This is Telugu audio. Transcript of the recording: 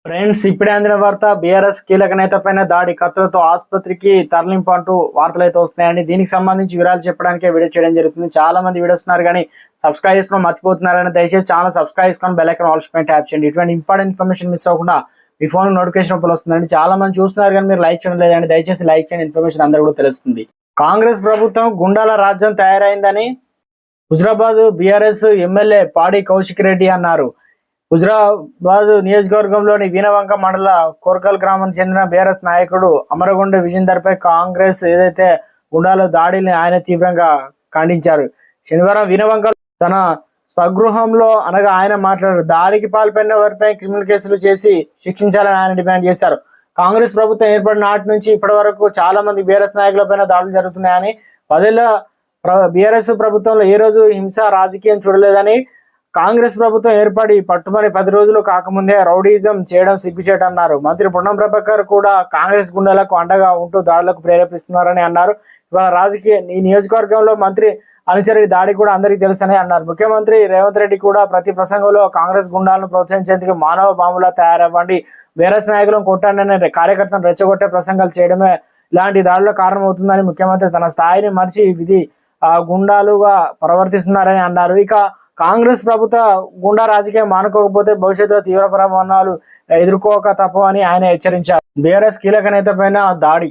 ఫ్రెండ్స్, ఇప్పుడే అందిన వార్త. బీఆర్ఎస్ కీలక నేత పైన దాడి, కత్తులతో ఆసుపత్రికి తరలింపు అంటూ వార్తలు అయితే వస్తున్నాయండి. దీనికి సంబంధించి వివరాలు చెప్పడానికే వీడియో చేయడం జరుగుతుంది. చాలా మంది వీడియోస్ ఉన్నారు కానీ సబ్స్క్రైబ్ చేసుకోవడం మర్చిపోతున్నారని దయచేసి ఛానల్ సబ్స్క్రైబ్ చేసుకొని బెల్ ఐకాన్ ఆల్ పైన ట్యాప్ చేయండి. ఇటువంటి ఇంపార్టెంట్ ఇన్ఫర్మేషన్ మిస్ అవ్వకుండా మీ ఫోన్ నోటిఫికేషన్ రూపంలో వస్తుందండి. చాలా మంది చూస్తున్నారు కానీ మీరు లైక్ చేయడం లేదండి. దయచేసి లైక్ చేయండి, ఇన్ఫర్మేషన్ అందరూ కూడా తెలుస్తుంది. కాంగ్రెస్ ప్రభుత్వం గుండాల రాజ్యం తయారైందని హుజరాబాద్ బీఆర్ఎస్ ఎమ్మెల్యే పాడి కౌశిక్ రెడ్డి అన్నారు. హుజరాబాద్ నియోజకవర్గంలోని వీణవంక మండల కోర్కల్ గ్రామానికి చెందిన బీఆర్ఎస్ నాయకుడు అమరగొండ విజేందర్ పై కాంగ్రెస్ ఏదైతే గుండాల దాడిని ఆయన తీవ్రంగా ఖండించారు. శనివారం వీణవంక తన స్వగృహంలో అనగా ఆయన మాట్లాడారు. దాడికి పాల్పడిన వారిపై క్రిమినల్ కేసులు చేసి శిక్షించాలని ఆయన డిమాండ్ చేశారు. కాంగ్రెస్ ప్రభుత్వం ఏర్పడిన నాటి నుంచి ఇప్పటి వరకు చాలా మంది బీఆర్ఎస్ నాయకులపైన దాడులు జరుగుతున్నాయని, 10 ఏళ్ల బీఆర్ఎస్ ప్రభుత్వంలో ఏ రోజు హింస రాజకీయం చూడలేదని, కాంగ్రెస్ ప్రభుత్వం ఏర్పడి పట్టుమని 10 రోజులు కాకముందే రౌడీజం చేయడం సిగ్గుచేటన్నారు. మంత్రి పొన్నం ప్రభాకర్ కూడా కాంగ్రెస్ గుండెలకు అండగా ఉంటూ దాడులకు ప్రేరేపిస్తున్నారని అన్నారు. ఇవాళ ఈ నియోజకవర్గంలో మంత్రి అనుచరి దాడి కూడా అందరికీ తెలుసని అన్నారు. ముఖ్యమంత్రి రేవంత్ రెడ్డి కూడా ప్రతి ప్రసంగంలో కాంగ్రెస్ గుండాలను ప్రోత్సహించేందుకు మానవ బాంబులా తయారవ్వండి, బీఆర్ఎస్ నాయకులను కొట్టండి అనే కార్యకర్తలను రెచ్చగొట్టే ప్రసంగాలు చేయడమే ఇలాంటి దాడుల కారణమవుతుందని ముఖ్యమంత్రి తన స్థాయిని మరిచి విధి గుండాలుగా ప్రవర్తిస్తున్నారని అన్నారు. ఇక కాంగ్రెస్ ప్రభుత్వ గుండా రాజకీయం మానుకోకపోతే భవిష్యత్తులో తీవ్ర పరిణామాలు ఎదుర్కోక తప్పవని ఆయన హెచ్చరించారు. బీఆర్ఎస్ కీలక నేత పైన దాడి.